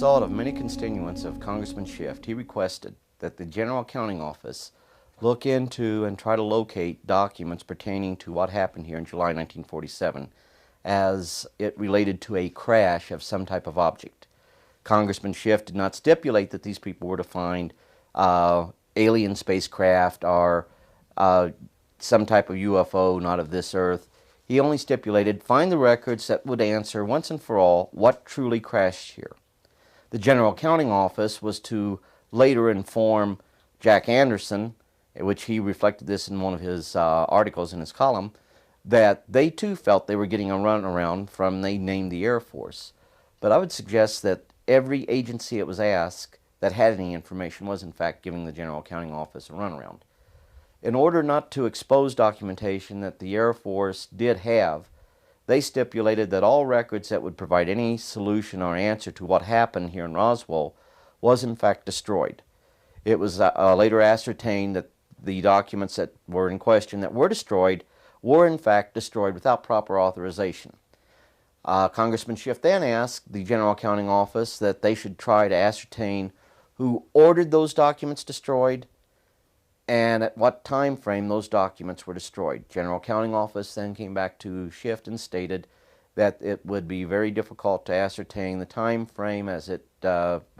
result of many continuance of Congressman Schiff, he requested that the General Accounting Office look into and try to locate documents pertaining to what happened here in July 1947 as it related to a crash of some type of object. Congressman Schiff did not stipulate that these people were to find alien spacecraft or some type of UFO not of this earth. He only stipulated find the records that would answer once and for all what truly crashed here. The General Accounting Office was to later inform Jack Anderson, which he reflected this in one of his articles in his column, that they too felt they were getting a runaround from they named the Air Force. But I would suggest that every agency it was asked that had any information was in fact giving the General Accounting Office a runaround. In order not to expose documentation that the Air Force did have, they stipulated that all records that would provide any solution or answer to what happened here in Roswell was in fact destroyed. It was later ascertained that the documents that were in question that were destroyed were in fact destroyed without proper authorization. Congressman Schiff then asked the General Accounting Office that they should try to ascertain who ordered those documents destroyed and at what time frame those documents were destroyed. General Accounting Office then came back to Schiff and stated that it would be very difficult to ascertain the time frame, as it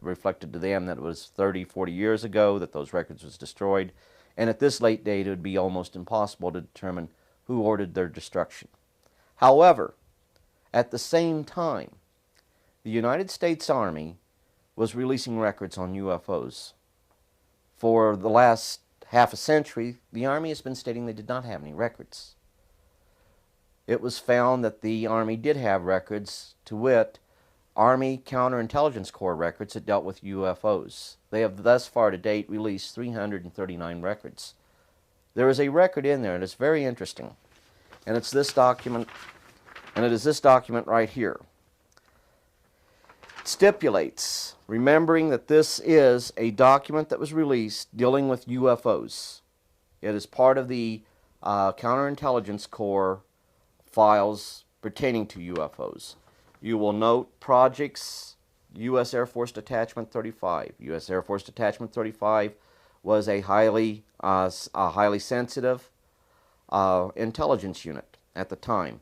reflected to them that it was 30, 40 years ago that those records was destroyed, and at this late date it would be almost impossible to determine who ordered their destruction. However, at the same time, the United States Army was releasing records on UFOs. For the last half a century, the Army has been stating they did not have any records. It was found that the Army did have records, to wit, Army Counterintelligence Corps records that dealt with UFOs. They have thus far to date released 339 records. There is a record in there, and it's very interesting, and it's this document, and it is this document right here. It stipulates, remembering that this is a document that was released dealing with UFOs. It is part of the Counterintelligence Corps files pertaining to UFOs. You will note projects, U.S. Air Force Detachment 35. U.S. Air Force Detachment 35 was a highly sensitive intelligence unit at the time.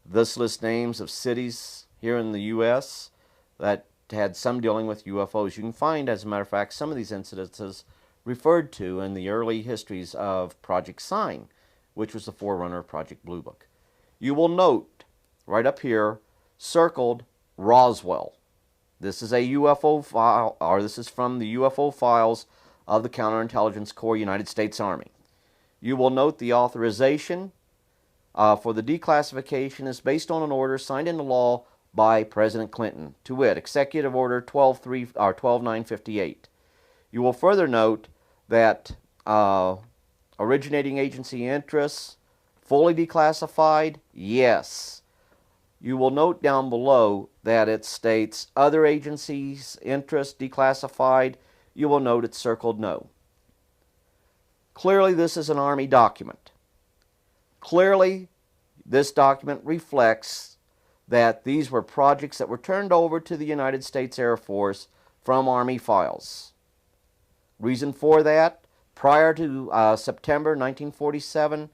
This lists names of cities here in the U.S. that had some dealing with UFOs. You can find, as a matter of fact, some of these incidences referred to in the early histories of Project Sign, which was the forerunner of Project Blue Book. You will note, right up here, circled Roswell. This is a UFO file, or this is from the UFO files of the Counterintelligence Corps, United States Army. You will note the authorization for the declassification is based on an order signed into law by President Clinton, to wit, Executive Order 12958. You will further note that originating agency interests, fully declassified, yes. You will note down below that it states other agencies' interests declassified. You will note it's circled no. Clearly this is an Army document. Clearly this document reflects that these were projects that were turned over to the United States Air Force from Army files. Reason for that, prior to September 1947,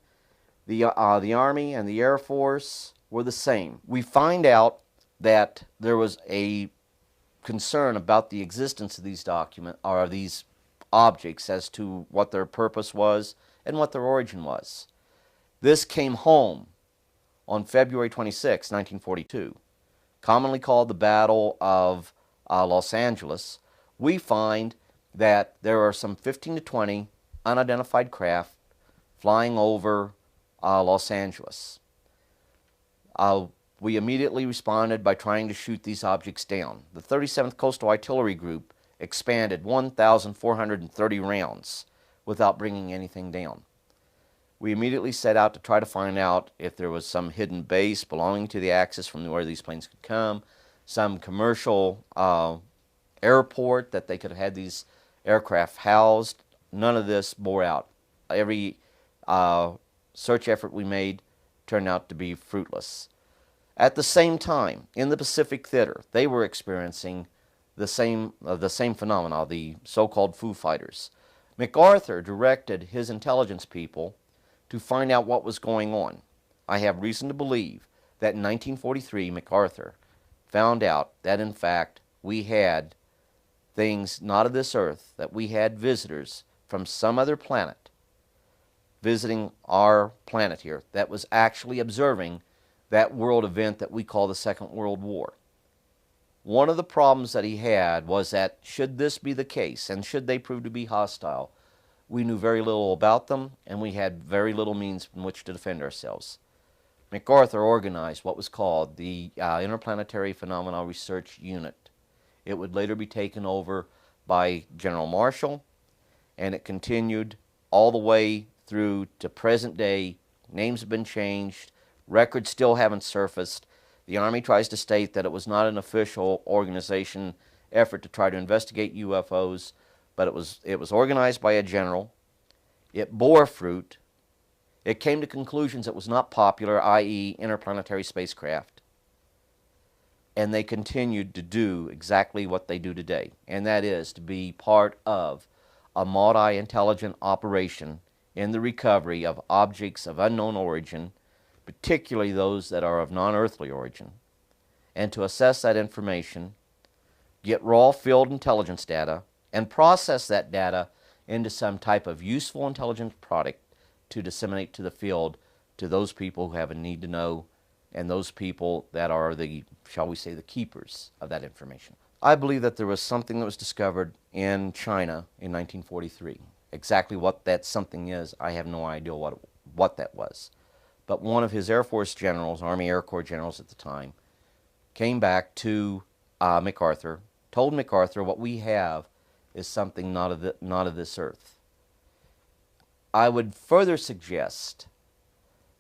the Army and the Air Force were the same. We find out that there was a concern about the existence of these documents, or these objects, as to what their purpose was and what their origin was. This came home on February 26, 1942, commonly called the Battle of Los Angeles. We find that there are some 15 to 20 unidentified craft flying over Los Angeles. We immediately responded by trying to shoot these objects down. The 37th Coastal Artillery Group expanded 1,430 rounds without bringing anything down. We immediately set out to try to find out if there was some hidden base belonging to the Axis from where these planes could come, some commercial airport that they could have had these aircraft housed. None of this bore out. Every search effort we made turned out to be fruitless. At the same time, in the Pacific Theater, they were experiencing the same phenomena, the so-called Foo Fighters. MacArthur directed his intelligence people to find out what was going on. I have reason to believe that in 1943, MacArthur found out that in fact we had things not of this earth, that we had visitors from some other planet visiting our planet here that was actually observing that world event that we call the Second World War. One of the problems that he had was that should this be the case, and should they prove to be hostile, we knew very little about them, and we had very little means in which to defend ourselves. MacArthur organized what was called the Interplanetary Phenomena Research Unit. It would later be taken over by General Marshall, and it continued all the way through to present day. Names have been changed, records still haven't surfaced. The Army tries to state that it was not an official organization effort to try to investigate UFOs, but it was organized by a general. It bore fruit. It came to conclusions it was not popular, i.e. interplanetary spacecraft. And they continued to do exactly what they do today, and that is to be part of a multi-intelligent operation in the recovery of objects of unknown origin, particularly those that are of non-earthly origin, and to assess that information, get raw field intelligence data, and process that data into some type of useful intelligence product to disseminate to the field to those people who have a need to know, and those people that are the, shall we say, the keepers of that information. I believe that there was something that was discovered in China in 1943. Exactly what that something is, I have no idea what that was. But one of his Air Force generals, Army Air Corps generals at the time, came back to MacArthur, told MacArthur what we have is something not of this earth. I would further suggest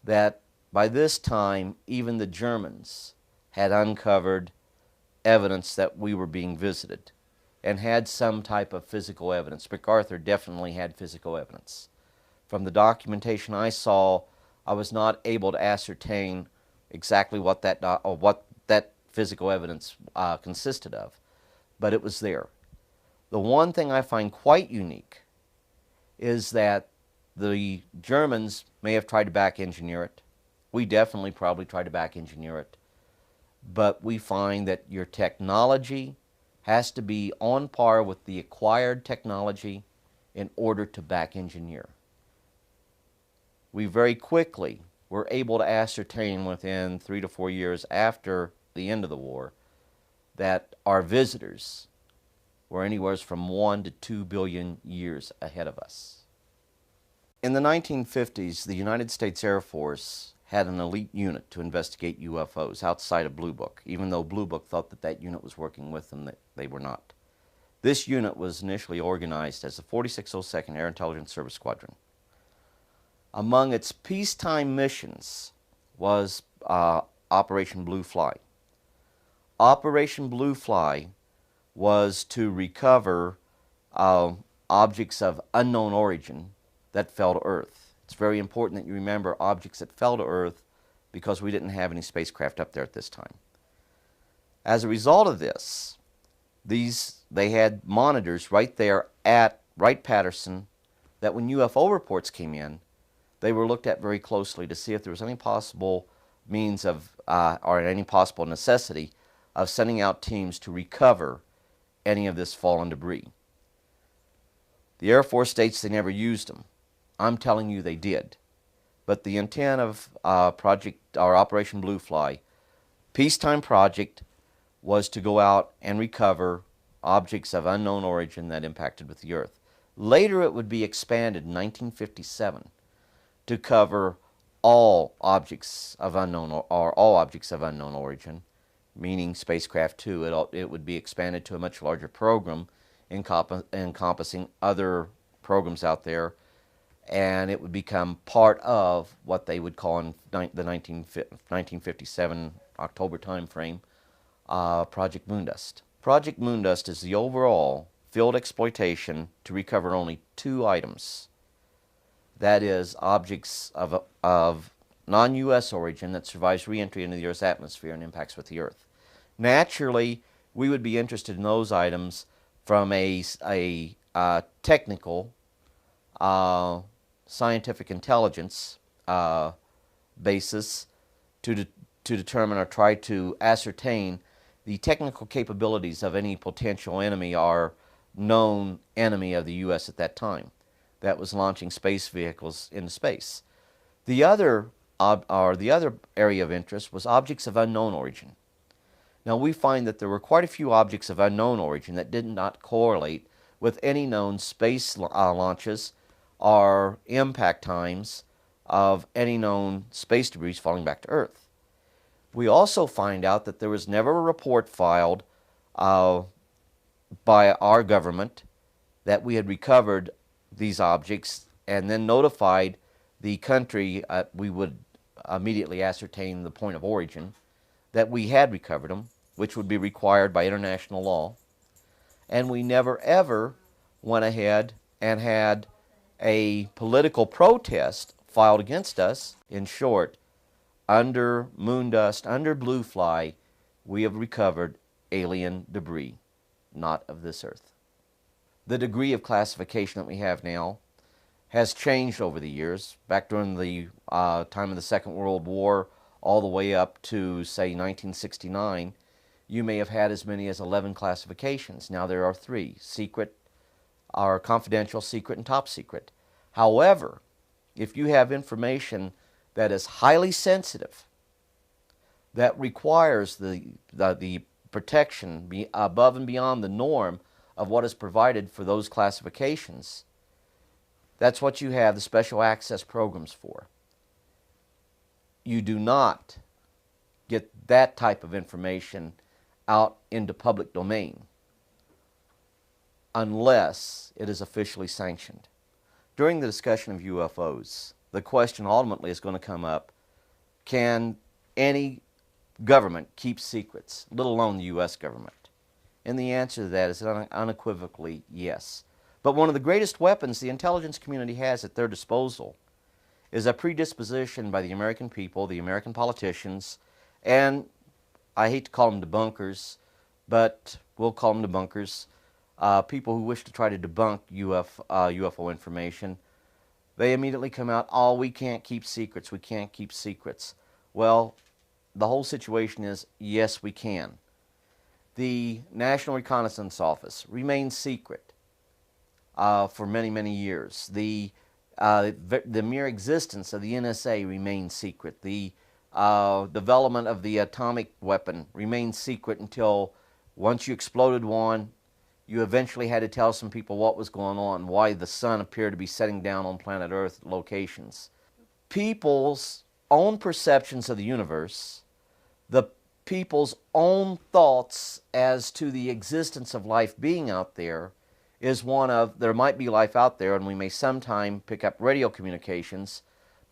that by this time, even the Germans had uncovered evidence that we were being visited and had some type of physical evidence. MacArthur definitely had physical evidence. From the documentation I saw, I was not able to ascertain exactly what that physical evidence consisted of, but it was there. The one thing I find quite unique is that the Germans may have tried to back engineer it. We definitely probably tried to back engineer it. But we find that your technology has to be on par with the acquired technology in order to back engineer. We very quickly were able to ascertain within 3 to 4 years after the end of the war that our visitors were anywhere from 1 to 2 billion years ahead of us. In the 1950s, the United States Air Force had an elite unit to investigate UFOs outside of Blue Book, even though Blue Book thought that that unit was working with them, they were not. This unit was initially organized as the 4602nd Air Intelligence Service Squadron. Among its peacetime missions was Operation Blue Fly. Operation Blue Fly was to recover objects of unknown origin that fell to Earth. It's very important that you remember objects that fell to Earth because we didn't have any spacecraft up there at this time. As a result of this, they had monitors right there at Wright-Patterson that when UFO reports came in, they were looked at very closely to see if there was any possible means of, or any possible necessity of sending out teams to recover any of this fallen debris. The Air Force states they never used them. I'm telling you they did. But the intent of Operation Blue Fly, peacetime project, was to go out and recover objects of unknown origin that impacted with the Earth. Later it would be expanded in 1957 to cover all objects of unknown origin, meaning spacecraft too. It would be expanded to a much larger program encompassing other programs out there, and it would become part of what they would call in the 1957 October time frame, Project Moondust. Project Moondust is the overall field exploitation to recover only 2 items. That is, objects of non-U.S. origin that survives re-entry into the Earth's atmosphere and impacts with the Earth. Naturally, we would be interested in those items from a technical, scientific intelligence basis to determine or try to ascertain the technical capabilities of any potential enemy or known enemy of the U.S. at that time that was launching space vehicles into space. The other area of interest was objects of unknown origin. Now we find that there were quite a few objects of unknown origin that did not correlate with any known space launches or impact times of any known space debris falling back to Earth. We also find out that there was never a report filed by our government that we had recovered these objects and then notified the country. We would immediately ascertain the point of origin that we had recovered them, which would be required by international law. And we never ever went ahead and had a political protest filed against us. In short, under moon dust, under blue fly, we have recovered alien debris, not of this Earth. The degree of classification that we have now has changed over the years. Back during the time of the Second World War, all the way up to, say, 1969, you may have had as many as 11 classifications. Now there are 3: secret, or confidential, secret, and top secret. However, if you have information that is highly sensitive, that requires the protection above and beyond the norm of what is provided for those classifications, that's what you have the special access programs for. You do not get that type of information out into public domain unless it is officially sanctioned. During the discussion of UFOs, the question ultimately is going to come up, can any government keep secrets, let alone the U.S. government? And the answer to that is unequivocally yes. But one of the greatest weapons the intelligence community has at their disposal is a predisposition by the American people, the American politicians, and I hate to call them debunkers, but we'll call them debunkers, people who wish to try to debunk UFO information. They immediately come out, oh, we can't keep secrets, we can't keep secrets. Well, the whole situation is, yes, we can. The National Reconnaissance Office remained secret for many, many years. The mere existence of the NSA remained secret. The development of the atomic weapon remained secret until once you exploded one, you eventually had to tell some people what was going on, why the sun appeared to be setting down on planet Earth locations. People's own perceptions of the universe, the people's own thoughts as to the existence of life being out there, is one of, there might be life out there and we may sometime pick up radio communications,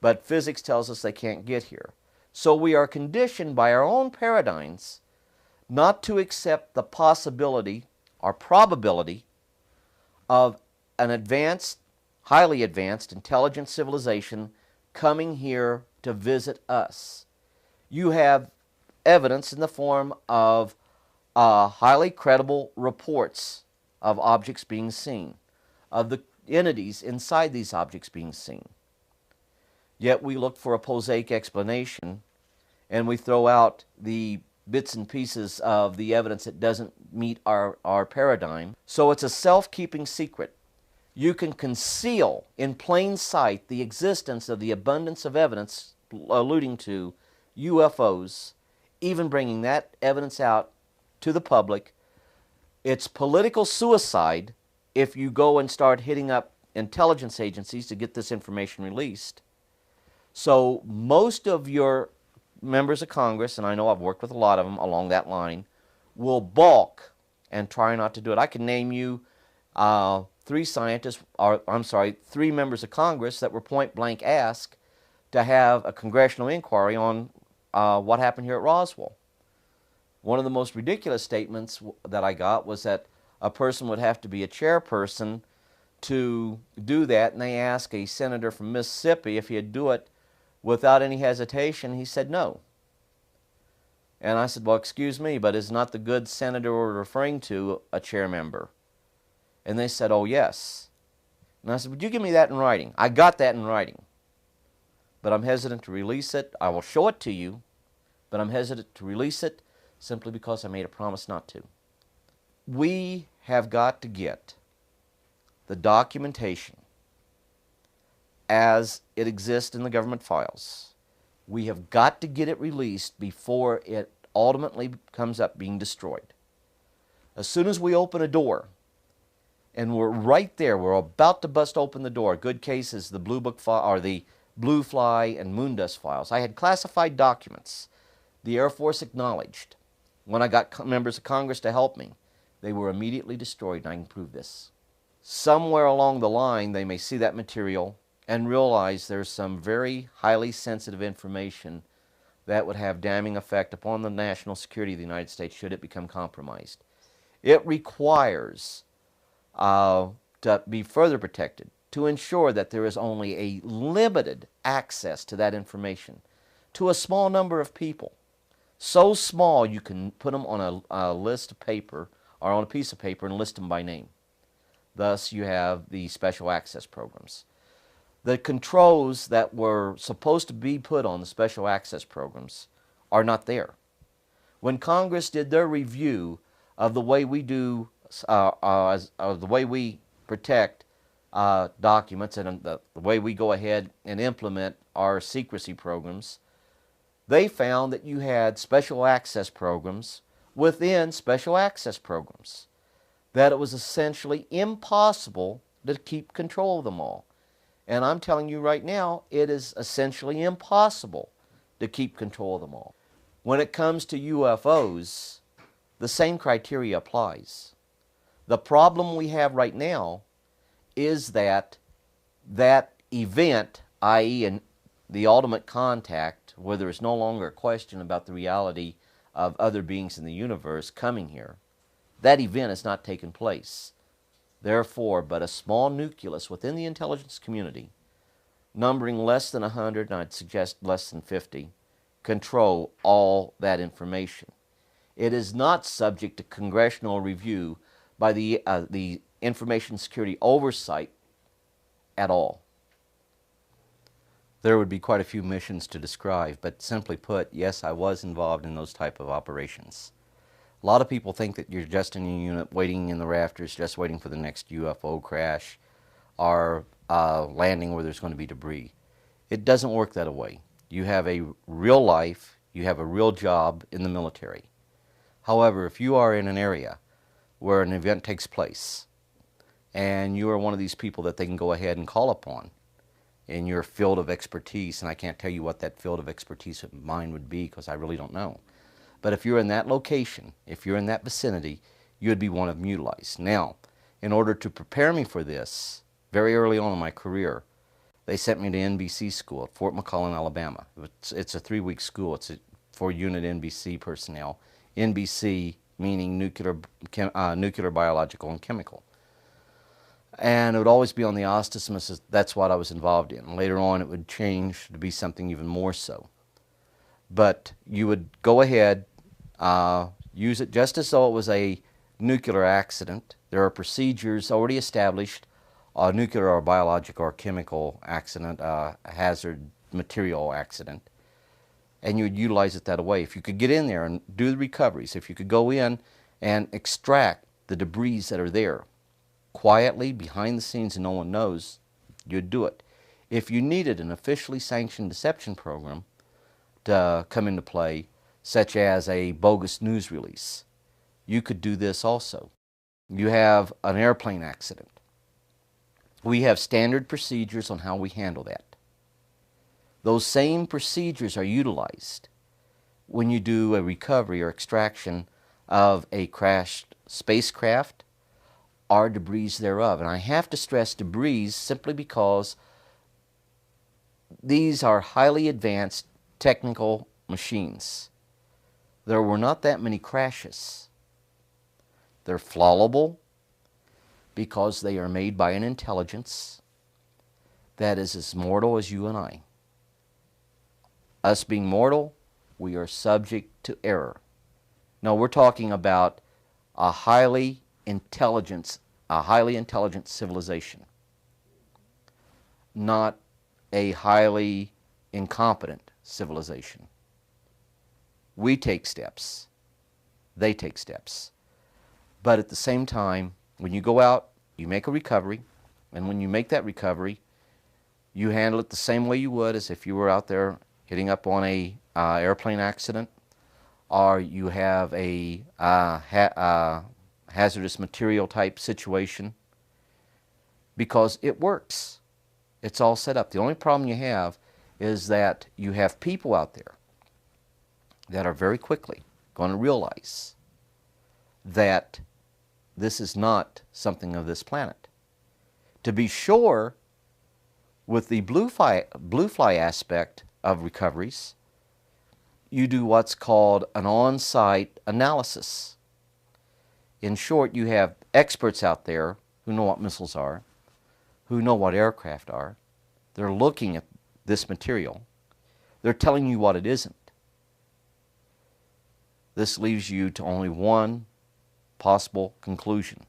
but physics tells us they can't get here. So we are conditioned by our own paradigms not to accept the possibility or probability of an advanced, highly advanced, intelligent civilization coming here to visit us. You have evidence in the form of highly credible reports of objects being seen, of the entities inside these objects being seen. Yet we look for a prosaic explanation and we throw out the bits and pieces of the evidence that doesn't meet our paradigm. So it's a self-keeping secret. You can conceal in plain sight the existence of the abundance of evidence alluding to UFOs, even bringing that evidence out to the public. It's political suicide if you go and start hitting up intelligence agencies to get this information released. So most of your members of Congress, and I know I've worked with a lot of them along that line, will balk and try not to do it. I can name you three members of Congress that were point blank asked to have a congressional inquiry on what happened here at Roswell. One of the most ridiculous statements that I got was that a person would have to be a chairperson to do that, and they asked a senator from Mississippi if he'd do it without any hesitation. He said no. And I said, well, excuse me, but is not the good senator we're referring to a chair member? And they said, oh, yes. And I said, would you give me that in writing? I got that in writing, but I'm hesitant to release it. I will show it to you, but I'm hesitant to release it simply because I made a promise not to. We have got to get the documentation as it exists in the government files. We have got to get it released before it ultimately comes up being destroyed. As soon as we open a door, and we're right there, we're about to bust open the door. A good case is the Blue Book file, or the Blue Fly and Moondust files. I had classified documents. The Air Force acknowledged. When I got members of Congress to help me, they were immediately destroyed, and I can prove this. Somewhere along the line, they may see that material and realize there's some very highly sensitive information that would have damning effect upon the national security of the United States should it become compromised. It requires to be further protected, to ensure that there is only a limited access to that information to a small number of people. So small you can put them on a list of paper or on a piece of paper and list them by name. Thus you have the special access programs. The controls that were supposed to be put on the special access programs are not there. When Congress did their review of the way we do, the way we protect documents and the way we go ahead and implement our secrecy programs, they found that you had special access programs within special access programs, that it was essentially impossible to keep control of them all. And I'm telling you right now, it is essentially impossible to keep control of them all. When it comes to UFOs, the same criteria applies. The problem we have right now is that event, i.e. the ultimate contact, where there is no longer a question about the reality of other beings in the universe coming here, that event has not taken place. Therefore, but a small nucleus within the intelligence community, numbering less than 100, and I'd suggest less than 50, control all that information. It is not subject to congressional review by the Information Security Oversight at all. There would be quite a few missions to describe, but simply put, yes, I was involved in those type of operations. A lot of people think that you're just in a unit waiting in the rafters, just waiting for the next UFO crash or landing where there's going to be debris. It doesn't work that way. You have a real life, you have a real job in the military. However, if you are in an area where an event takes place and you are one of these people that they can go ahead and call upon in your field of expertise, and I can't tell you what that field of expertise of mine would be because I really don't know. But if you're in that location, if you're in that vicinity, you would be one of them utilized. Now, in order to prepare me for this, very early on in my career, they sent me to NBC school at Fort McClellan, Alabama. It's a 3-week school. It's for unit NBC personnel. NBC meaning nuclear, biological, and chemical. And it would always be on the auspices. That's what I was involved in. Later on, it would change to be something even more so. But you would go ahead, use it just as though it was a nuclear accident. There are procedures already established, a nuclear or biological or chemical accident, hazard material accident, and you would utilize it that way. If you could get in there and do the recoveries, if you could go in and extract the debris that are there quietly behind the scenes and no one knows, you'd do it. If you needed an officially sanctioned deception program to come into play, such as a bogus news release, you could do this also. You have an airplane accident. We have standard procedures on how we handle that. Those same procedures are utilized when you do a recovery or extraction of a crashed spacecraft or debris thereof. And I have to stress debris simply because these are highly advanced technical machines. There were not that many crashes. They're flawable because they are made by an intelligence that is as mortal as you and I. Us being mortal, we are subject to error. No, we're talking about a highly intelligent civilization, not a highly incompetent civilization. We take steps. They take steps. But at the same time, when you go out, you make a recovery, and when you make that recovery, you handle it the same way you would as if you were out there hitting up on a airplane accident, or you have a hazardous material type situation, because it works. It's all set up. The only problem you have is that you have people out there that are very quickly going to realize that this is not something of this planet. To be sure, with the blue fly aspect of recoveries, you do what's called an on-site analysis. In short, you have experts out there who know what missiles are, who know what aircraft are. They're looking at this material. They're telling you what it isn't. This leaves you to only one possible conclusion: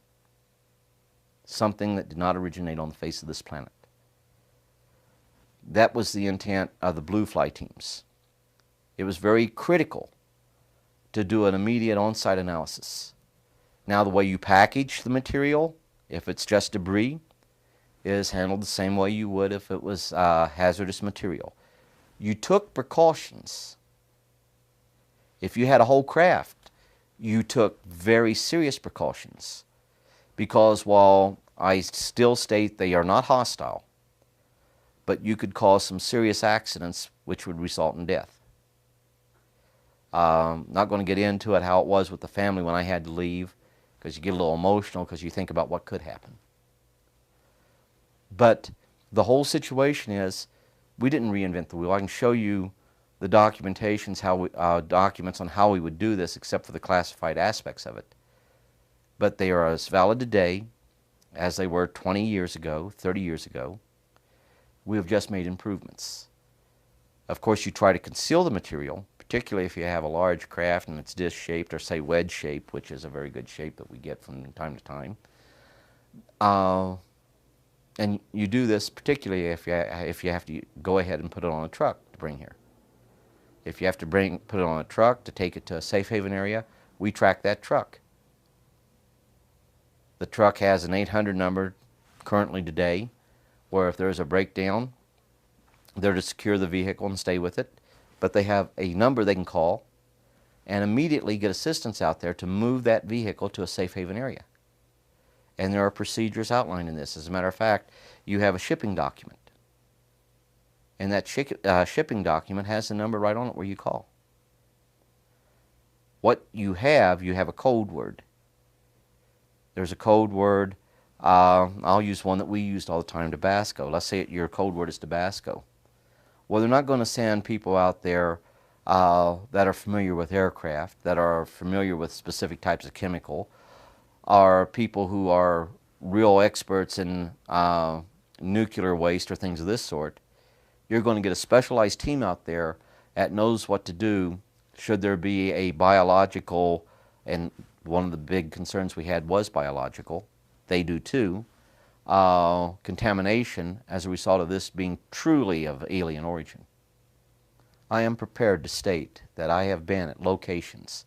something that did not originate on the face of this planet. That was the intent of the blue fly teams. It was very critical to do an immediate on-site analysis. Now, the way you package the material, if it's just debris, is handled the same way you would if it was hazardous material. You took precautions. If you had a whole craft, you took very serious precautions, because while I still state they are not hostile, but you could cause some serious accidents which would result in death. Not going to get into it how it was with the family when I had to leave, because you get a little emotional because you think about what could happen. But the whole situation is, we didn't reinvent the wheel. I can show you the documentations, documents on how we would do this, except for the classified aspects of it. But they are as valid today as they were 20 years ago, 30 years ago. We have just made improvements. Of course, you try to conceal the material, particularly if you have a large craft and it's disc-shaped, or say wedge-shaped, which is a very good shape that we get from time to time. And you do this particularly if you have to go ahead and put it on a truck to bring here. If you have to put it on a truck to take it to a safe haven area, we track that truck. The truck has an 800 number currently today, where if there's a breakdown, they're to secure the vehicle and stay with it. But they have a number they can call and immediately get assistance out there to move that vehicle to a safe haven area. And there are procedures outlined in this. As a matter of fact, you have a shipping document. And that shipping document has the number right on it where you call. What you have a code word. There's a code word. I'll use one that we used all the time, Tabasco. Let's say your code word is Tabasco. Well, they're not going to send people out there that are familiar with aircraft, that are familiar with specific types of chemical, are people who are real experts in nuclear waste or things of this sort. You're going to get a specialized team out there that knows what to do should there be a biological, and one of the big concerns we had was biological, they do too, contamination as a result of this being truly of alien origin. I am prepared to state that I have been at locations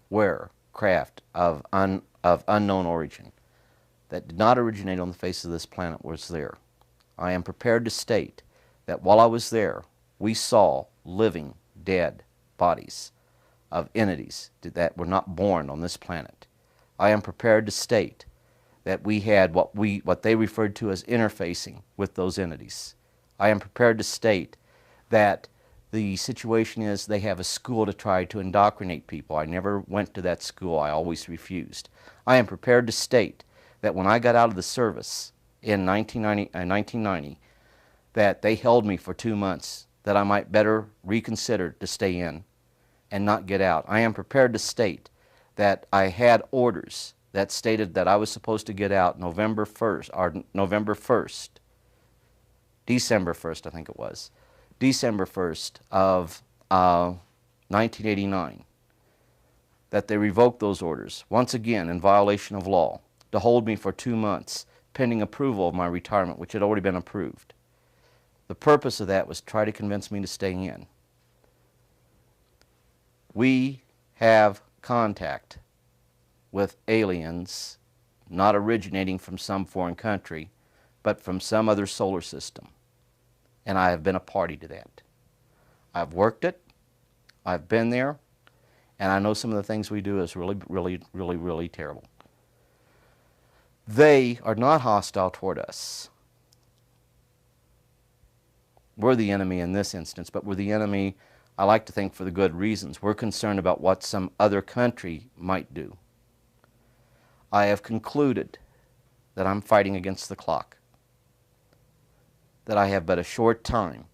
where craft of unknown origin that did not originate on the face of this planet was there. I am prepared to state that while I was there, we saw living, dead bodies of entities that were not born on this planet. I am prepared to state that we had what they referred to as interfacing with those entities. I am prepared to state that the situation is they have a school to try to indoctrinate people. I never went to that school. I always refused. I am prepared to state that when I got out of the service in 1990, that they held me for 2 months, that I might better reconsider to stay in and not get out. I am prepared to state that I had orders that stated that I was supposed to get out December 1st, I think it was, December 1st of 1989, that they revoked those orders, once again in violation of law, to hold me for 2 months pending approval of my retirement, which had already been approved. The purpose of that was to try to convince me to stay in. We have contact with aliens not originating from some foreign country, but from some other solar system. And I have been a party to that. I've worked it, I've been there, and I know some of the things we do is really terrible. They are not hostile toward us. We're the enemy in this instance, but we're the enemy, I like to think, for the good reasons. We're concerned about what some other country might do. I have concluded that I'm fighting against the clock, that I have but a short time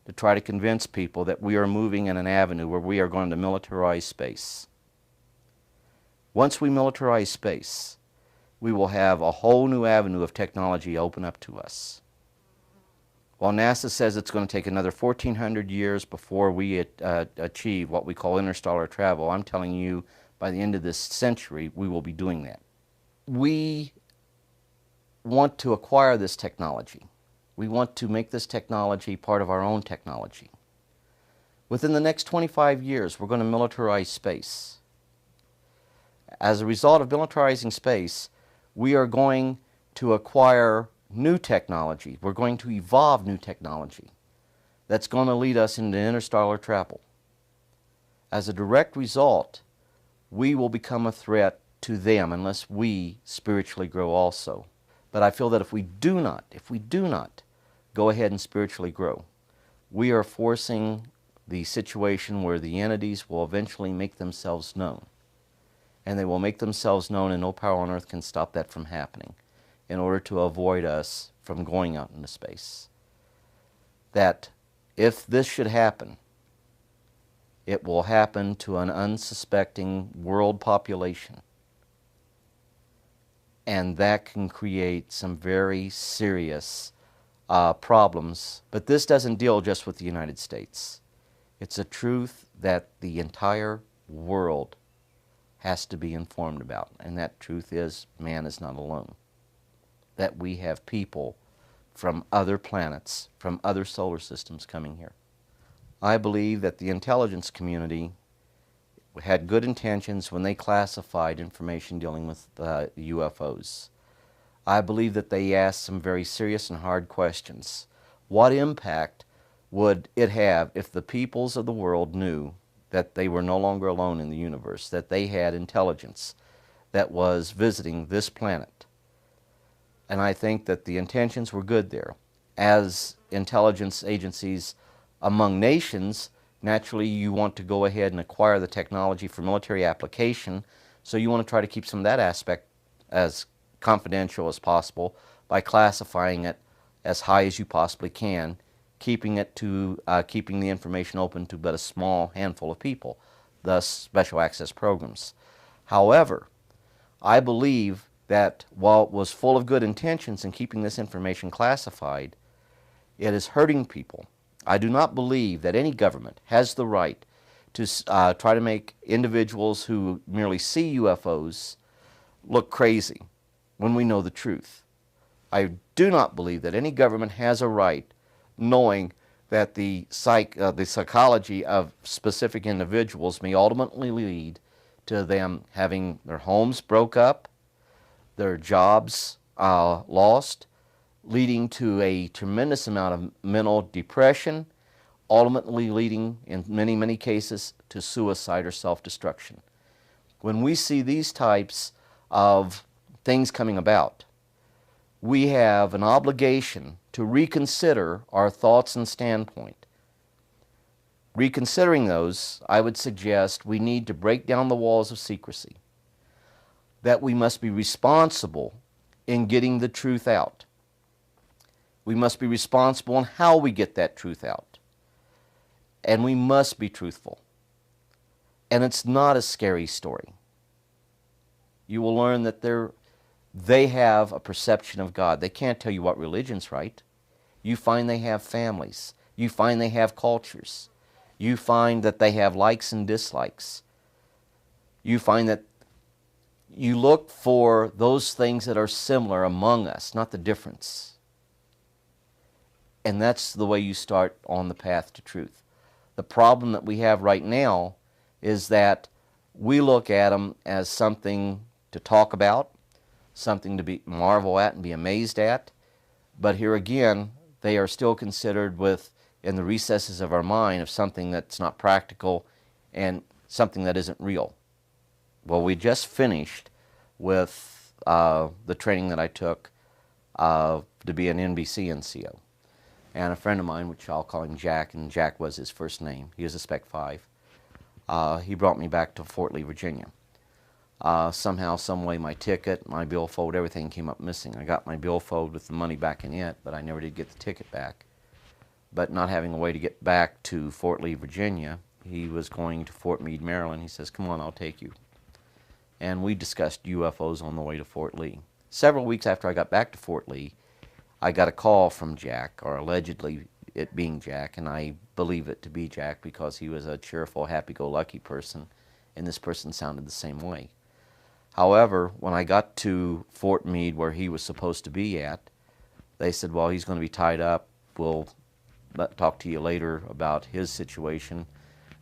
to try to convince people that we are moving in an avenue where we are going to militarize space. Once we militarize space, we will have a whole new avenue of technology open up to us. While NASA says it's going to take another 1,400 years before we achieve what we call interstellar travel, I'm telling you, by the end of this century, we will be doing that. We want to acquire this technology. We want to make this technology part of our own technology. Within the next 25 years, we're going to militarize space. As a result of militarizing space, we are going to acquire new technology. We're going to evolve new technology that's going to lead us into interstellar travel. As a direct result, we will become a threat to them unless we spiritually grow also. But I feel that if we do not go ahead and spiritually grow, we are forcing the situation where the entities will eventually make themselves known. And they will make themselves known, and no power on earth can stop that from happening, in order to avoid us from going out into space. That if this should happen, it will happen to an unsuspecting world population. And that can create some very serious problems. But this doesn't deal just with the United States. It's a truth that the entire world has to be informed about. And that truth is, man is not alone. That we have people from other planets, from other solar systems coming here. I believe that the intelligence community had good intentions when they classified information dealing with UFOs. I believe that they asked some very serious and hard questions. What impact would it have if the peoples of the world knew that they were no longer alone in the universe, that they had intelligence that was visiting this planet? And I think that the intentions were good there. As intelligence agencies among nations, naturally you want to go ahead and acquire the technology for military application, so you want to try to keep some of that aspect as confidential as possible by classifying it as high as you possibly can, keeping it to keeping the information open to but a small handful of people, thus special access programs. However, I believe that while it was full of good intentions in keeping this information classified, it is hurting people. I do not believe that any government has the right to try to make individuals who merely see UFOs look crazy when we know the truth. I do not believe that any government has a right, knowing that the psychology of specific individuals may ultimately lead to them having their homes broke up, their jobs lost, leading to a tremendous amount of mental depression, ultimately leading, in many cases, to suicide or self-destruction. When we see these types of things coming about, we have an obligation to reconsider our thoughts and standpoint. Reconsidering those, I would suggest we need to break down the walls of secrecy, that we must be responsible in getting the truth out. We must be responsible in how we get that truth out. And we must be truthful. And it's not a scary story. You will learn that they have a perception of God. They can't tell you what religion's right. You find they have families. You find they have cultures. You find that they have likes and dislikes. You find that you look for those things that are similar among us, not the difference. And that's the way you start on the path to truth. The problem that we have right now is that we look at them as something to talk about, something to be marvel at and be amazed at. But here again, they are still considered in the recesses of our mind of something that's not practical and something that isn't real. Well, we just finished with the training that I took to be an NBC NCO. And a friend of mine, which I'll call him Jack, and Jack was his first name, he was a Spec 5, he brought me back to Fort Lee, Virginia. Somehow, some way, my ticket, my billfold, everything came up missing. I got my billfold with the money back in it, but I never did get the ticket back. But not having a way to get back to Fort Lee, Virginia, he was going to Fort Meade, Maryland. He says, "Come on, I'll take you." And we discussed UFOs on the way to Fort Lee. Several weeks after I got back to Fort Lee, I got a call from Jack, or allegedly it being Jack, and I believe it to be Jack because he was a cheerful, happy-go-lucky person, and this person sounded the same way. However, when I got to Fort Meade, where he was supposed to be at, they said, "Well, he's going to be tied up. We'll talk to you later about his situation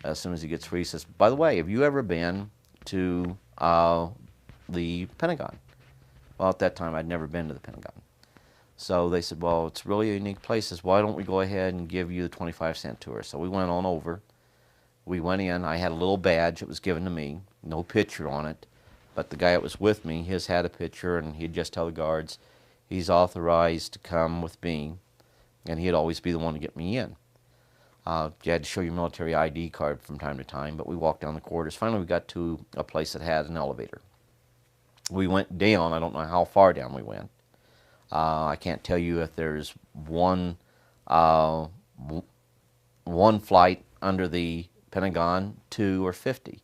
as soon as he gets free." He says, "By the way, have you ever been to the Pentagon?" Well, at that time, I'd never been to the Pentagon. So they said, "Well, it's really a unique place. Says, why don't we go ahead and give you the 25-cent tour?" So we went on over. We went in. I had a little badge that was given to me, no picture on it. But the guy that was with me, his had a picture, and he'd just tell the guards he's authorized to come with me, and he'd always be the one to get me in. You had to show your military ID card from time to time, but we walked down the corridors. Finally, we got to a place that had an elevator. We went down. I don't know how far down we went. I can't tell you if there's one flight under the Pentagon, 2 or 50.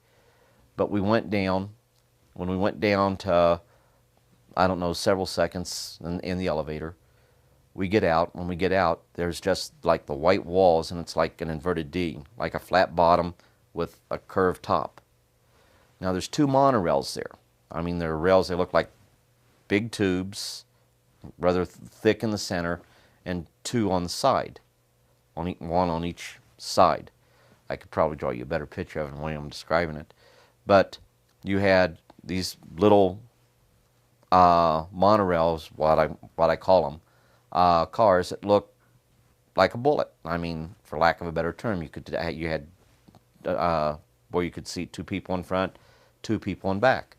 But we went down. When we went down to, I don't know, several seconds in the elevator, we get out. When we get out, there's just like the white walls, and it's like an inverted D, like a flat bottom with a curved top. Now, there's 2 monorails there. I mean, they're rails, they look like big tubes, rather thick in the center, and 2 on the side, one on each side. I could probably draw you a better picture of it than the way I'm describing it. But you had these little monorails, what I call them, cars that look like a bullet. I mean, for lack of a better term, you had where you could seat 2 people in front, 2 people in back.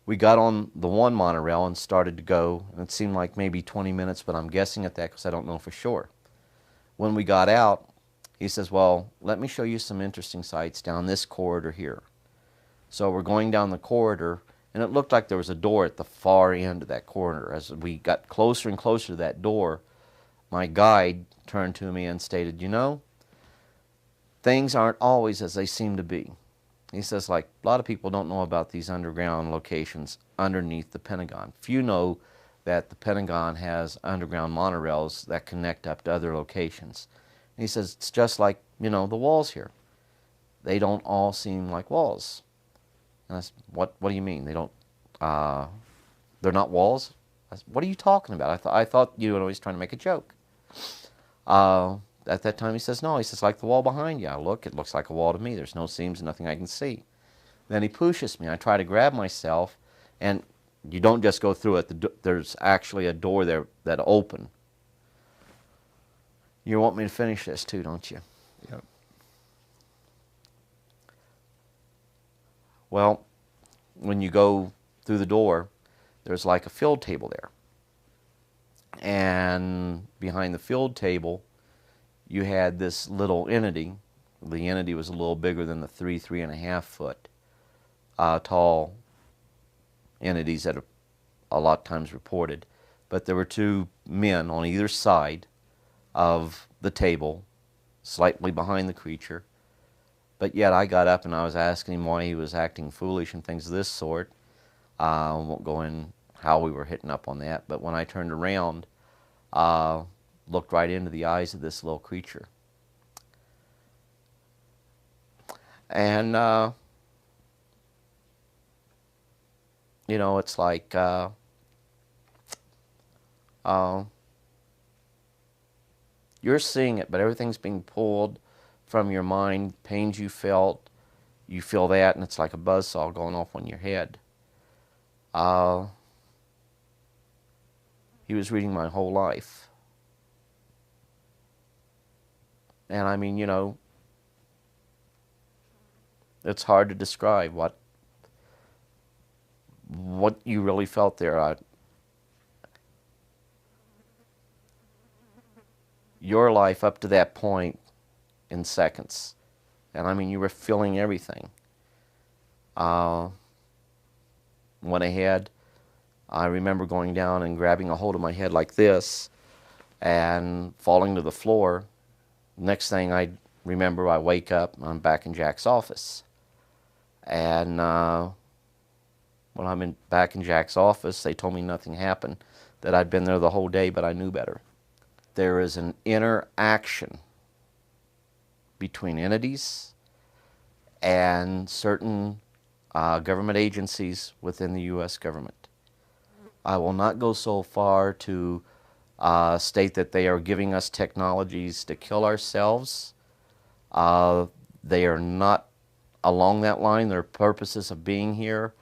We got on the one monorail and started to go, and it seemed like maybe 20 minutes, but I'm guessing at that because I don't know for sure. When we got out, he says, "Well, let me show you some interesting sights down this corridor here." So we're going down the corridor, and it looked like there was a door at the far end of that corridor. As we got closer and closer to that door, my guide turned to me and stated, "You know, things aren't always as they seem to be." He says, like, a lot of people don't know about these underground locations underneath the Pentagon. Few know that the Pentagon has underground monorails that connect up to other locations. And he says, it's just like, you know, the walls here. They don't all seem like walls. And I said, what do you mean? They don't, they're not walls? I said, what are you talking about? I thought you were always trying to make a joke. At that time, he says, no. He says, like the wall behind you. I look, it looks like a wall to me. There's no seams, nothing I can see. Then he pushes me. I try to grab myself, and you don't just go through it. There's actually a door there that open. You want me to finish this too, don't you? Yep. Well, when you go through the door, there's like a field table there. And behind the field table, you had this little entity. The entity was a little bigger than the 3.5 foot tall entities that are a lot of times reported. But there were 2 men on either side of the table, slightly behind the creature. But yet I got up and I was asking him why he was acting foolish and things of this sort. I won't go in how we were hitting up on that, but when I turned around, looked right into the eyes of this little creature. And, you know, it's like, you're seeing it, but everything's being pulled from your mind. Pains you felt, you feel that, and it's like a buzzsaw going off on your head. He was reading my whole life. And I mean, you know, it's hard to describe what you really felt there. Your life up to that point in seconds. And I mean, you were feeling everything. Went ahead. I remember going down and grabbing a hold of my head like this and falling to the floor. Next thing I remember, I wake up, I'm back in Jack's office. And when I'm back in Jack's office, they told me nothing happened, that I'd been there the whole day, but I knew better. There is an interaction between entities and certain government agencies within the U.S. government. I will not go so far to state that they are giving us technologies to kill ourselves. They are not along that line. Their purposes of being here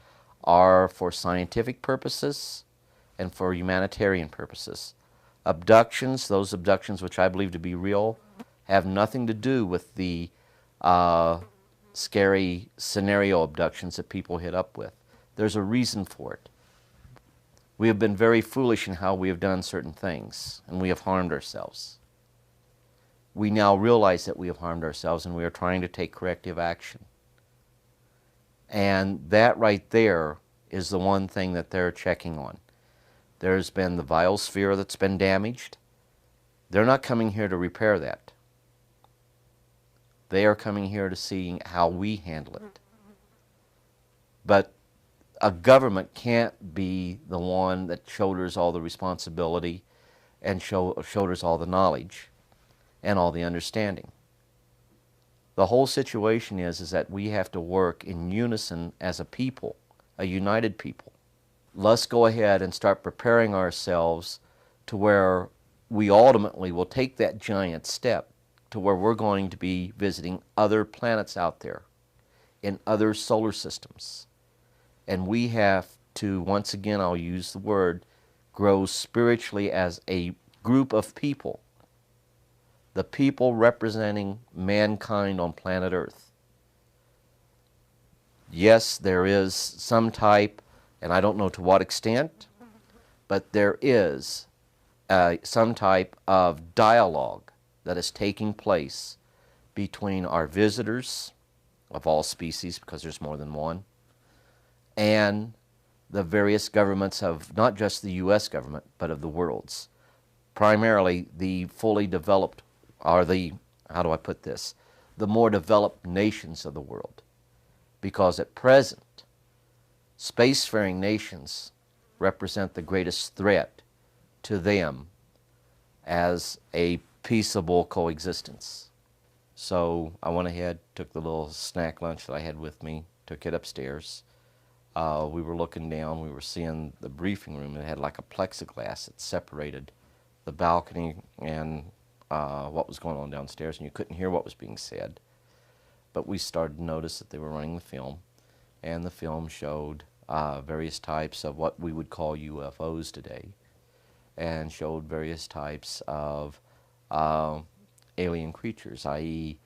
are for scientific purposes and for humanitarian purposes. Abductions, those abductions which I believe to be real, have nothing to do with the scary scenario abductions that people hit up with. There's a reason for it. We have been very foolish in how we have done certain things, and we have harmed ourselves. We now realize that we have harmed ourselves, and we are trying to take corrective action. And that right there is the one thing that they're checking on. There's been the biosphere that's been damaged. They're not coming here to repair that. They are coming here to see how we handle it. But a government can't be the one that shoulders all the responsibility and shoulders all the knowledge and all the understanding. The whole situation is that we have to work in unison as a people, a united people. Let's go ahead and start preparing ourselves to where we ultimately will take that giant step to where we're going to be visiting other planets out there in other solar systems. And we have to, once again, I'll use the word, grow spiritually as a group of people. The people representing mankind on planet Earth. Yes, there is some type, and I don't know to what extent, but there is some type of dialogue that is taking place between our visitors of all species, because there's more than one, and the various governments of not just the U.S. government, but of the world's. Primarily the fully developed, or the, how do I put this, the more developed nations of the world. Because at present, spacefaring nations represent the greatest threat to them as a peaceable coexistence. So I went ahead, took the little snack lunch that I had with me, took it upstairs. We were looking down, we were seeing the briefing room. It had like a plexiglass that separated the balcony and what was going on downstairs, and you couldn't hear what was being said. But we started to notice that they were running the film, and the film showed various types of what we would call UFOs today, and showed various types of alien creatures, i.e.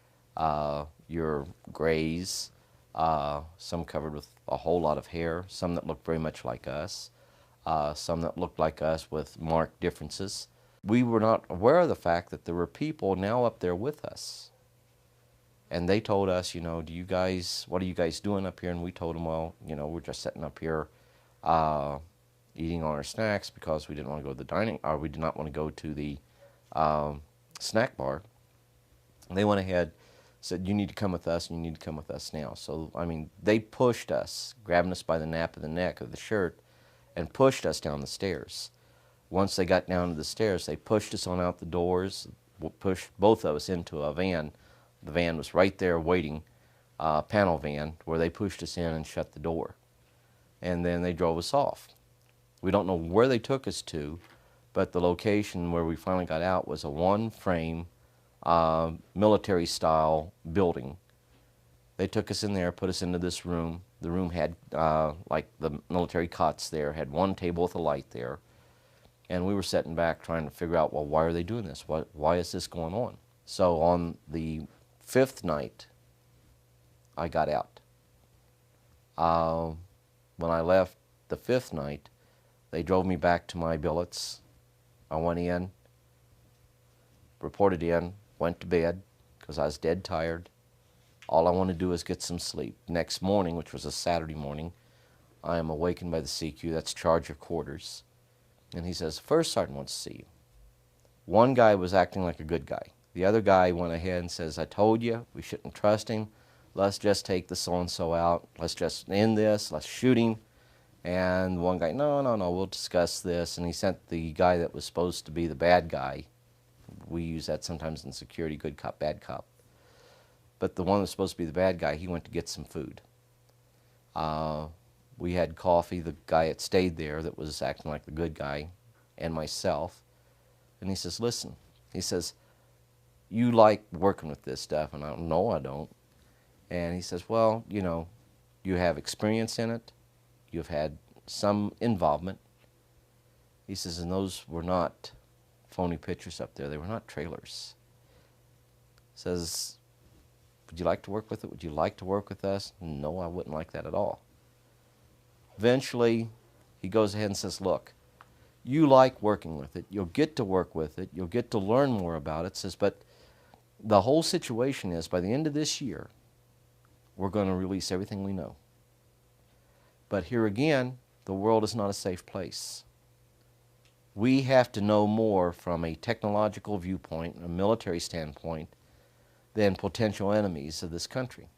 your grays, some covered with a whole lot of hair, some that looked very much like us, some that looked like us with marked differences. We were not aware of the fact that there were people now up there with us. And they told us, you know, what are you guys doing up here? And we told them, well, you know, we're just sitting up here eating on our snacks because we didn't want to go to the dining, or we did not want to go to the snack bar. And they went ahead, said, you need to come with us, and you need to come with us now. So, I mean, they pushed us, grabbing us by the nape of the neck of the shirt, and pushed us down the stairs. Once they got down to the stairs, they pushed us on out the doors, pushed both of us into a van. The van was right there waiting panel van where they pushed us in and shut the door. And then they drove us off. We don't know where they took us to, but the location where we finally got out was a one-frame military-style building. They took us in there, put us into this room. The room had, like the military cots there, had one table with a light there. And we were sitting back trying to figure out, well, why are they doing this? Why is this going on? So on the 5th night, I got out. When I left the 5th night, they drove me back to my billets. I went in, reported in, went to bed because I was dead tired. All I wanted to do was get some sleep. Next morning, which was a Saturday morning, I am awakened by the CQ, that's charge of quarters. And he says, "First sergeant wants to see you." One guy was acting like a good guy. The other guy went ahead and says, "I told you, we shouldn't trust him. Let's just take the so-and-so out. Let's just end this. Let's shoot him." And one guy, no, we'll discuss this. And he sent the guy that was supposed to be the bad guy. We use that sometimes in security, good cop, bad cop. But the one that was supposed to be the bad guy, he went to get some food. We had coffee, the guy that stayed there that was acting like the good guy, and myself. And he says, "Listen," he says, "you like working with this stuff?" And I don't, "No, I don't." And he says, "Well, you know, you have experience in it. You've had some involvement." He says, "And those were not phony pictures up there. They were not trailers." He says, "Would you like to work with it? Would you like to work with us?" "No, I wouldn't like that at all." Eventually, he goes ahead and says, "Look, you like working with it. You'll get to work with it. You'll get to learn more about it." Says, "But the whole situation is, by the end of this year, we're going to release everything we know. But here again, the world is not a safe place. We have to know more from a technological viewpoint, a military standpoint, than potential enemies of this country.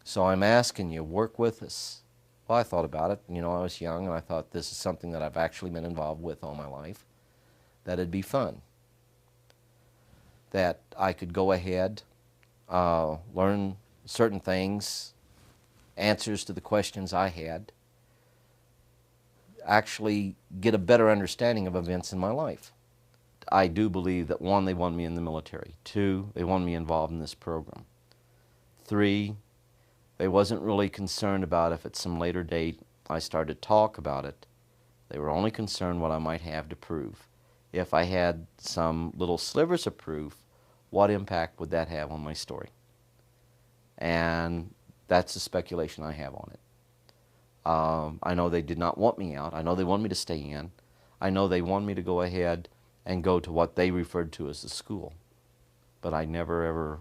So I'm asking you, work with us." Well, I thought about it. You know, I was young, and I thought this is something that I've actually been involved with all my life, that it'd be fun, that I could go ahead, learn certain things, answers to the questions I had, actually get a better understanding of events in my life. I do believe that, 1, they wanted me in the military. 2, they wanted me involved in this program. 3, they wasn't really concerned about if at some later date I started to talk about it. They were only concerned what I might have to prove. If I had some little slivers of proof, what impact would that have on my story? And that's the speculation I have on it. I know they did not want me out. I know they wanted me to stay in. I know they wanted me to go ahead and go to what they referred to as the school. But I never ever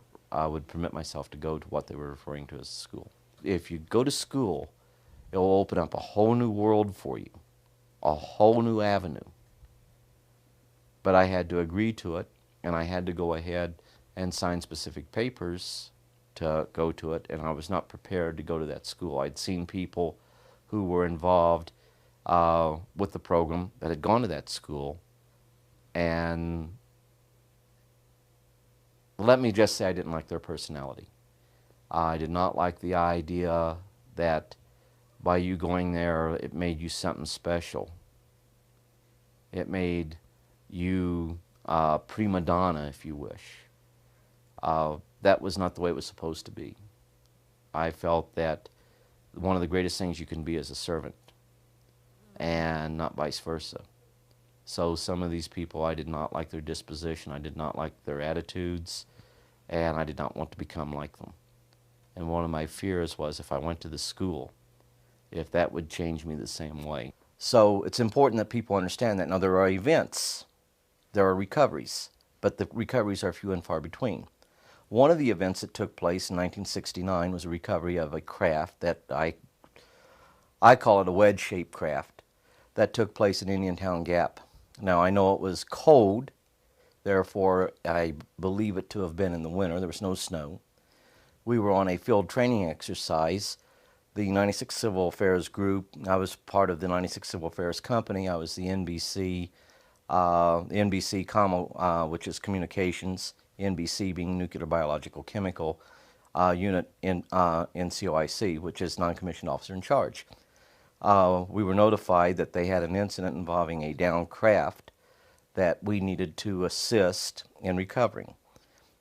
would permit myself to go to what they were referring to as school. If you go to school, it will open up a whole new world for you, a whole new avenue. But I had to agree to it, and I had to go ahead and sign specific papers to go to it, and I was not prepared to go to that school. I'd seen people who were involved with the program that had gone to that school, and let me just say I didn't like their personality. I did not like the idea that by you going there, it made you something special. It made you prima donna, if you wish. That was not the way it was supposed to be. I felt that one of the greatest things you can be is a servant, and not vice versa. So some of these people, I did not like their disposition, I did not like their attitudes, and I did not want to become like them. And one of my fears was, if I went to the school, if that would change me the same way. So it's important that people understand that. Now, there are events, there are recoveries, but the recoveries are few and far between. One of the events that took place in 1969 was a recovery of a craft that I call it a wedge-shaped craft that took place in Indiantown Gap. Now, I know it was cold, therefore I believe it to have been in the winter. There was no snow. We were on a field training exercise. The 96 Civil Affairs group, I was part of the 96 Civil Affairs company. I was the NBC, which is communications, NBC being nuclear, biological, chemical. unit in NCOIC, which is non-commissioned officer in charge. We were notified that they had an incident involving a downed craft that we needed to assist in recovering.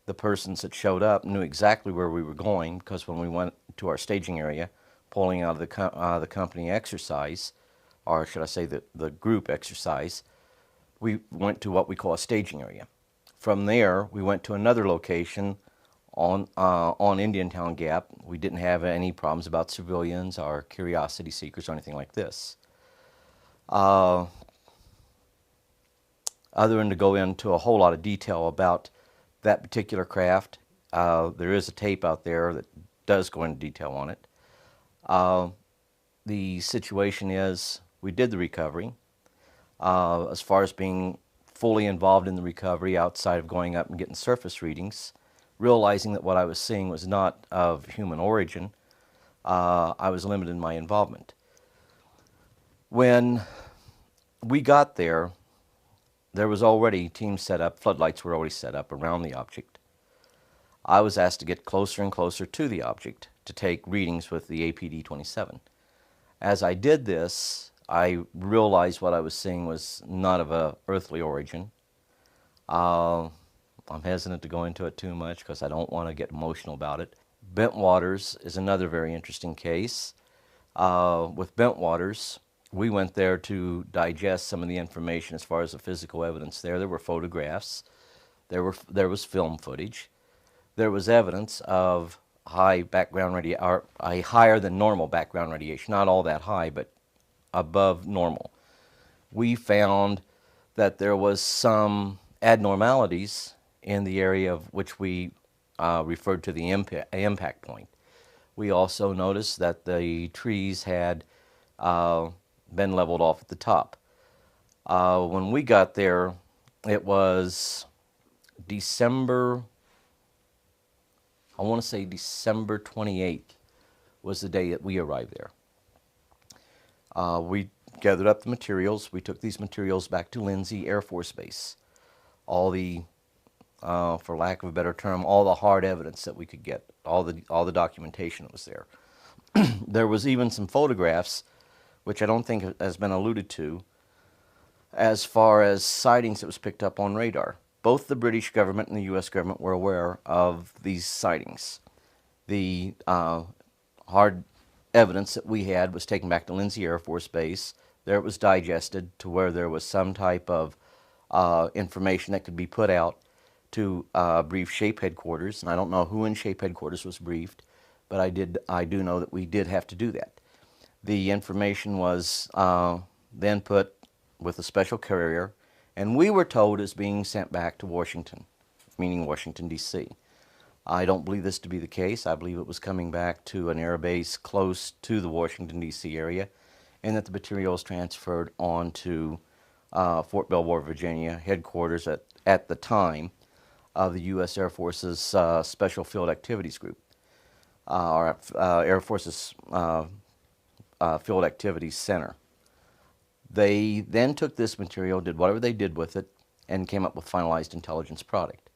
The persons that showed up knew exactly where we were going, because when we went to our staging area, pulling out of the company exercise, or should I say the group exercise, we went to what we call a staging area. From there, we went to another location on Indiantown Gap. We didn't have any problems about civilians or curiosity seekers or anything like this. Other than to go into a whole lot of detail about that particular craft, there is a tape out there that does go into detail on it. The situation is, we did the recovery. As far as being fully involved in the recovery outside of going up and getting surface readings, realizing that what I was seeing was not of human origin, I was limited in my involvement. When we got there, there was already teams set up, floodlights were already set up around the object. I was asked to get closer and closer to the object to take readings with the APD-27. As I did this, I realized what I was seeing was not of a earthly origin. I'm hesitant to go into it too much because I don't want to get emotional about it. Bent waters is another very interesting case. With bent waters, we went there to digest some of the information as far as the physical evidence there. There were photographs, there was film footage, there was evidence of high background radiation, or a higher than normal background radiation, not all that high, but above normal. We found that there was some abnormalities in the area of which we referred to the impact point. We also noticed that the trees had been leveled off at the top. When we got there, it was December, I want to say December 28th was the day that we arrived there. We gathered up the materials. We took these materials back to Lindsay Air Force Base. All the, for lack of a better term, all the hard evidence that we could get, all the documentation that was there. There was even some photographs, which I don't think has been alluded to, as far as sightings that was picked up on radar. Both the British government and the U.S. government were aware of these sightings. The hard evidence that we had was taken back to Lindsay Air Force Base. There it was digested to where there was some type of information that could be put out to brief SHAPE headquarters. And I don't know who in SHAPE headquarters was briefed, but I do know that we did have to do that. The information was then put with a special carrier, and we were told it's being sent back to Washington, meaning Washington, D.C. I don't believe this to be the case. I believe it was coming back to an air base close to the Washington, D.C. area, and that the material was transferred on to Fort Belvoir, Virginia, headquarters at the time of the U.S. Air Force's Special Field Activities Group, or Air Force's Field Activities Center. They then took this material, did whatever they did with it, and came up with finalized intelligence product.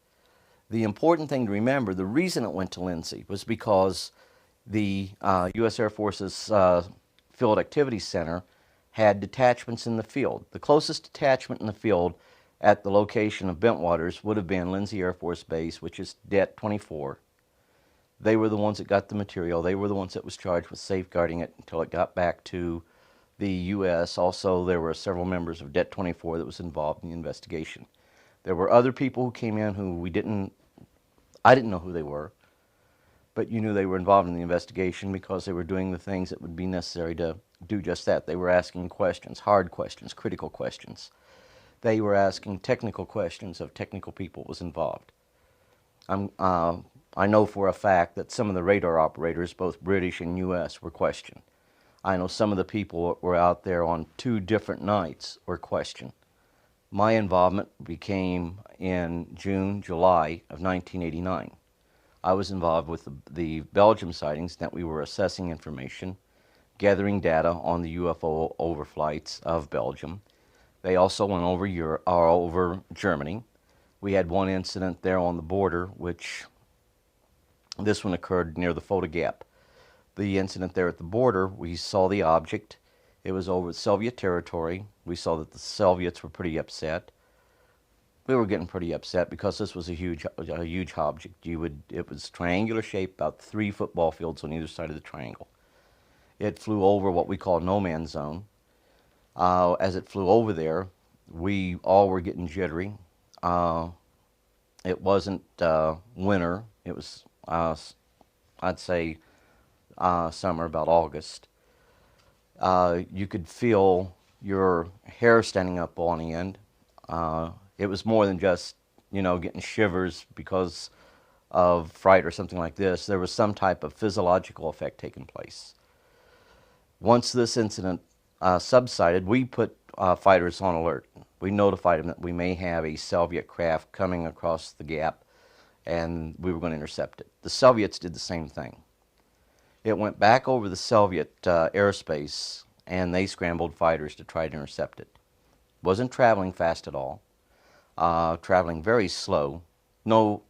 The important thing to remember, the reason it went to Lindsay was because the U.S. Air Force's Field Activities Center had detachments in the field. The closest detachment in the field at the location of Bentwaters would have been Lindsay Air Force Base, which is Det 24. They were the ones that got the material. They were the ones that was charged with safeguarding it until it got back to the U.S. Also, there were several members of Det 24 that was involved in the investigation. There were other people who came in who I didn't know who they were, but you knew they were involved in the investigation because they were doing the things that would be necessary to do just that. They were asking questions, hard questions, critical questions. They were asking technical questions of technical people that was involved. I know for a fact that some of the radar operators, both British and U.S., were questioned. I know some of the people that were out there on 2 different nights were questioned. My involvement became in June, July of 1989. I was involved with the Belgium sightings that we were assessing information, gathering data on the UFO overflights of Belgium. They also went over Germany. We had one incident there on the border, which This one occurred near the Foda Gap. The incident there at the border, we saw the object. It was over Soviet territory. We saw that the Soviets were pretty upset. We were getting pretty upset because this was a huge object. It was triangular shape, about 3 football fields on either side of the triangle. It flew over what we call no man's zone. As it flew over there, we all were getting jittery. It wasn't winter. It was, I'd say, summer, about August. You could feel your hair standing up on end. It was more than just, getting shivers because of fright or something like this. There was some type of physiological effect taking place. Once this incident subsided, we put fighters on alert. We notified them that we may have a Soviet craft coming across the gap, and we were going to intercept it. The Soviets did the same thing. It went back over the Soviet airspace, and they scrambled fighters to try to intercept it. Wasn't traveling fast at all. Traveling very slow. No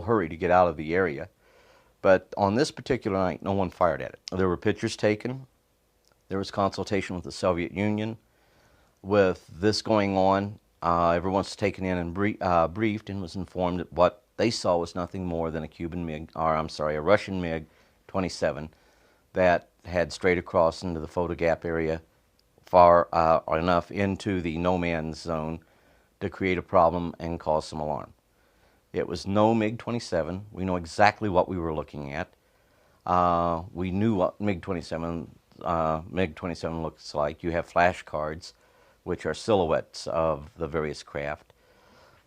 hurry to get out of the area. But on this particular night, no one fired at it. There were pictures taken. There was consultation with the Soviet Union. With this going on, everyone was taken in and briefed and was informed that what they saw was nothing more than a Russian MiG-27 that had strayed across into the Foda Gap area far enough into the no man's zone to create a problem and cause some alarm. It was no MiG-27. We know exactly what we were looking at. We knew what MiG-27 looks like. You have flashcards, which are silhouettes of the various craft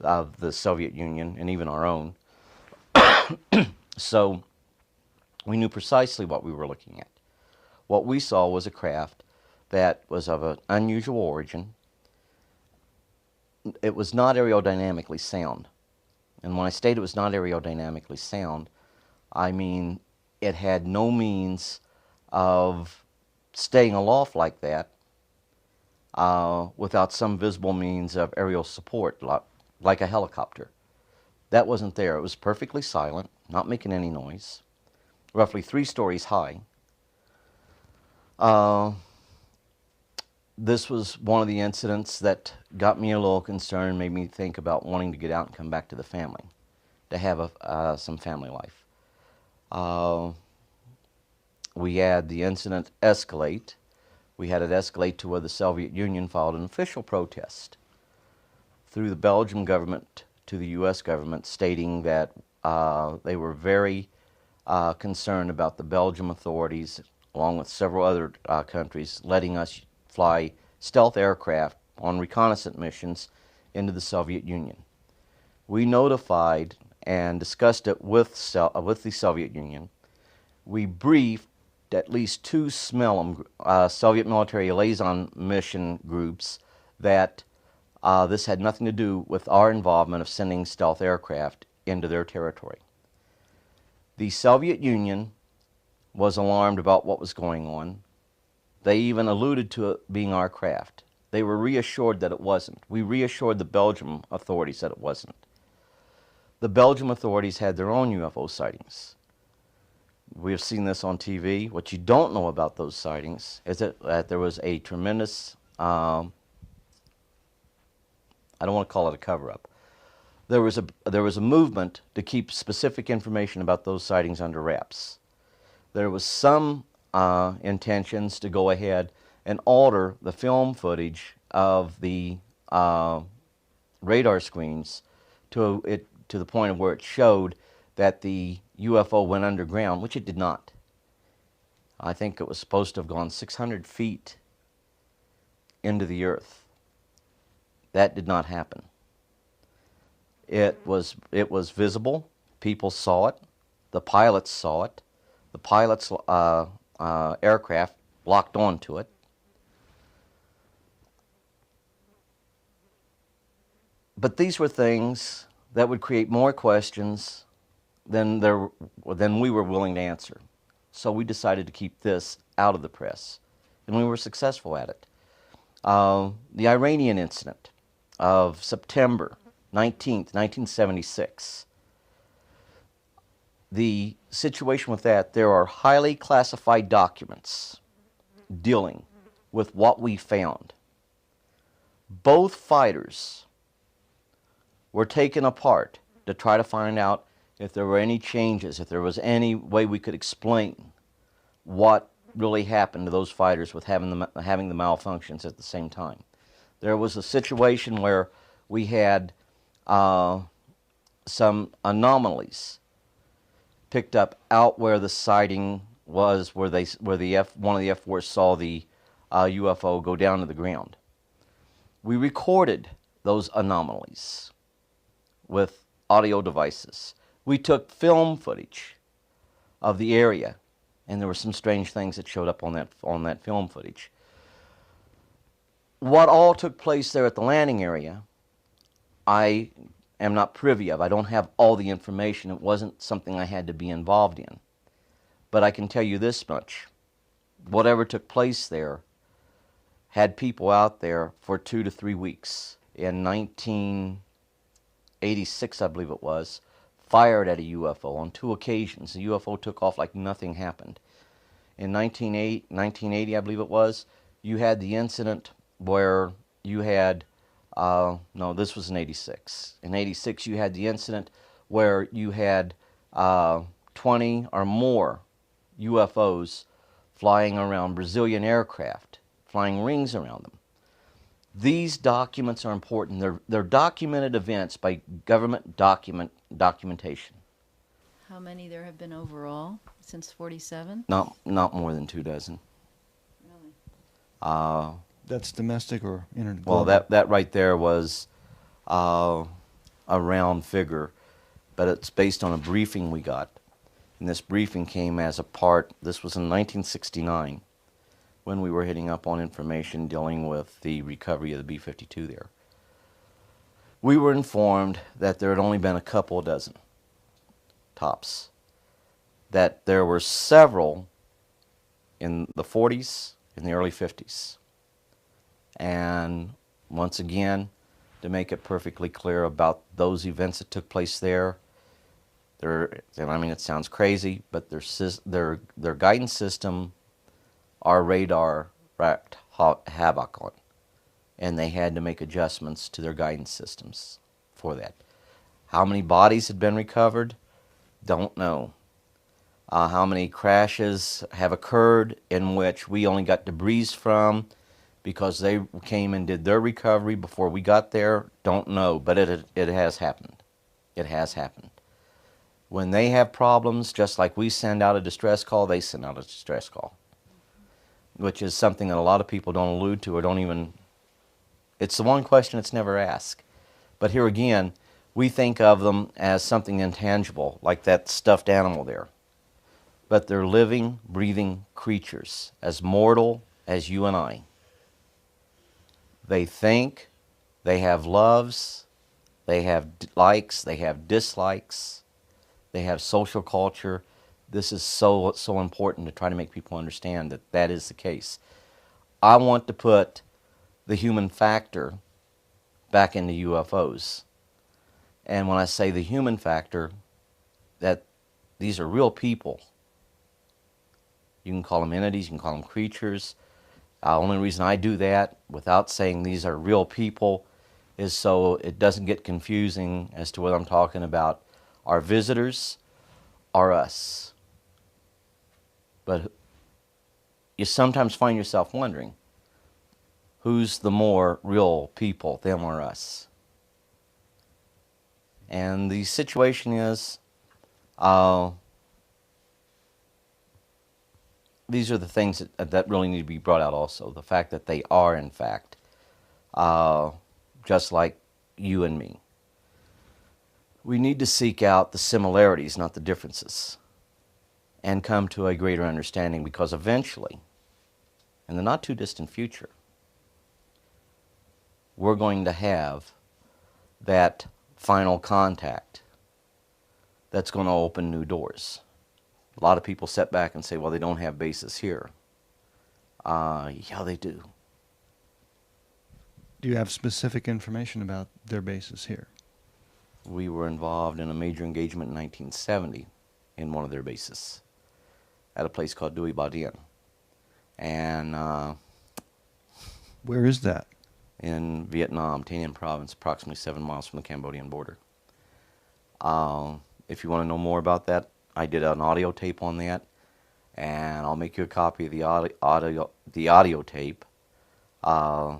of the Soviet Union and even our own. So we knew precisely what we were looking at. What we saw was a craft that was of an unusual origin. It was not aerodynamically sound. And when I state it was not aerodynamically sound, I mean it had no means of staying aloft like that without some visible means of aerial support, like a helicopter. That wasn't there. It was perfectly silent, not making any noise, roughly 3 stories high. This was one of the incidents that got me a little concerned, made me think about wanting to get out and come back to the family, to have some family life. We had the incident escalate. We had it escalate to where the Soviet Union filed an official protest through the Belgian government to the U.S. government, stating that they were very concerned about the Belgian authorities, along with several other countries, letting us fly stealth aircraft on reconnaissance missions into the Soviet Union. We notified and discussed it with the Soviet Union. We briefed at least 2 Soviet military liaison mission groups that this had nothing to do with our involvement of sending stealth aircraft into their territory. The Soviet Union was alarmed about what was going on. They even alluded to it being our craft. They were reassured that it wasn't. We reassured the Belgian authorities that it wasn't. The Belgian authorities had their own UFO sightings. We have seen this on TV. What you don't know about those sightings is that there was a tremendous, I don't want to call it a cover-up. There was a movement to keep specific information about those sightings under wraps. There was some intentions to go ahead and alter the film footage of the radar screens to the point of where it showed that the UFO went underground, which it did not. I think it was supposed to have gone 600 feet into the earth. That did not happen. It was visible. People saw it. The pilots saw it. The pilots' aircraft locked onto it. But these were things that would create more questions than we were willing to answer. So we decided to keep this out of the press, and we were successful at it. The Iranian incident of September 19th, 1976. the situation with that, there are highly classified documents dealing with what we found. Both fighters were taken apart to try to find out if there were any changes, if there was any way we could explain what really happened to those fighters with having the malfunctions at the same time. There was a situation where we had some anomalies picked up out where the sighting was, where one of the F-4s saw the UFO go down to the ground. We recorded those anomalies with audio devices. We took film footage of the area, and there were some strange things that showed up on that film footage. What all took place there at the landing area, I am not privy of. I don't have all the information. It wasn't something I had to be involved in. But I can tell you this much. Whatever took place there had people out there for 2 to 3 weeks. In 1986, I believe it was, fired at a UFO on 2 occasions. The UFO took off like nothing happened. In 1980, I believe it was, you had the incident where you had, no, this was in 86. In 86, you had the incident where you had 20 or more UFOs flying around Brazilian aircraft, flying rings around them. These documents are important. They're documented events by government documentation. How many there have been overall since 47? Not more than 2 dozen. Really? That's domestic or international? Well, that right there was a round figure, but it's based on a briefing we got. And this briefing came as a part, this was in 1969, when we were hitting up on information dealing with the recovery of the B-52 there. We were informed that there had only been a couple dozen, tops. That there were several in the 40s, in the early 50s. And once again, to make it perfectly clear about those events that took place there, and I mean, it sounds crazy, but their guidance system, our radar wreaked havoc on, and they had to make adjustments to their guidance systems for that. How many bodies had been recovered? Don't know. How many crashes have occurred in which we only got debris from because they came and did their recovery before we got there? Don't know, but it has happened. It has happened. When they have problems, just like we send out a distress call, they send out a distress call, which is something that a lot of people don't allude to or don't even, it's the one question that's never asked. But here again, we think of them as something intangible, like that stuffed animal there. But they're living, breathing creatures, as mortal as you and I. They think, they have loves, they have likes, they have dislikes, they have social culture. This is so important to try to make people understand that that is the case. I want to put the human factor back into UFOs. And when I say the human factor, that these are real people. You can call them entities, you can call them creatures. The only reason I do that without saying these are real people is so it doesn't get confusing as to whether I'm talking about our visitors or us. But you sometimes find yourself wondering, who's the more real people, them or us? And the situation is, these are the things that really need to be brought out also. The fact that they are, in fact, just like you and me. We need to seek out the similarities, not the differences, and come to a greater understanding, because eventually, in the not too distant future, we're going to have that final contact that's going to open new doors. A lot of people sit back and say, well, they don't have bases here. Yeah, they do. Do you have specific information about their bases here? We were involved in a major engagement in 1970 in one of their bases at a place called Dui Ba Dien. And Where is that? in Vietnam, Tay Ninh province, approximately 7 miles from the Cambodian border. If you want to know more about that, I did an audio tape on that, and I'll make you a copy of the audio tape. I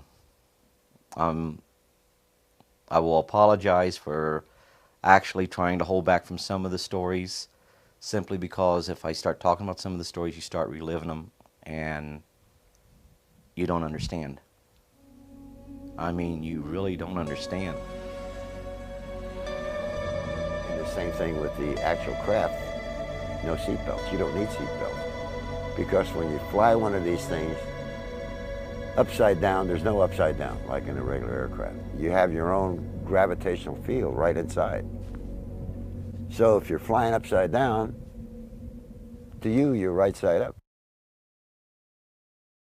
will apologize for actually trying to hold back from some of the stories, simply because if I start talking about some of the stories, you start reliving them, and you don't understand. I mean, you really don't understand. And the same thing with the actual craft. No seatbelts. You don't need seatbelts. Because when you fly one of these things upside down, there's no upside down like in a regular aircraft. You have your own gravitational field right inside. So if you're flying upside down, to you, you're right side up.